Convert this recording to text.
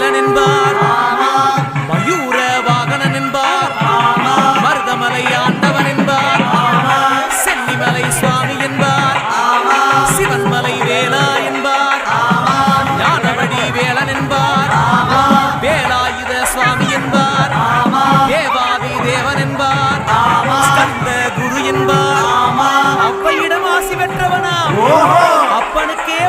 மயிலன் என்பார், மயூர வாகனன் என்பார், மருதமலை ஆண்டவன் என்பார், சென்னிமலை சுவாமி என்பார், சிவன்மலை வேலா என்பார், ஞானவடி வேலன் என்பார், வேலாயுத சுவாமி என்பார், தேவாதி தேவன் என்பார், ஸ்கந்த குரு என்பார். அப்பையிடம் ஆசி பெற்றவனா அப்பனுக்கே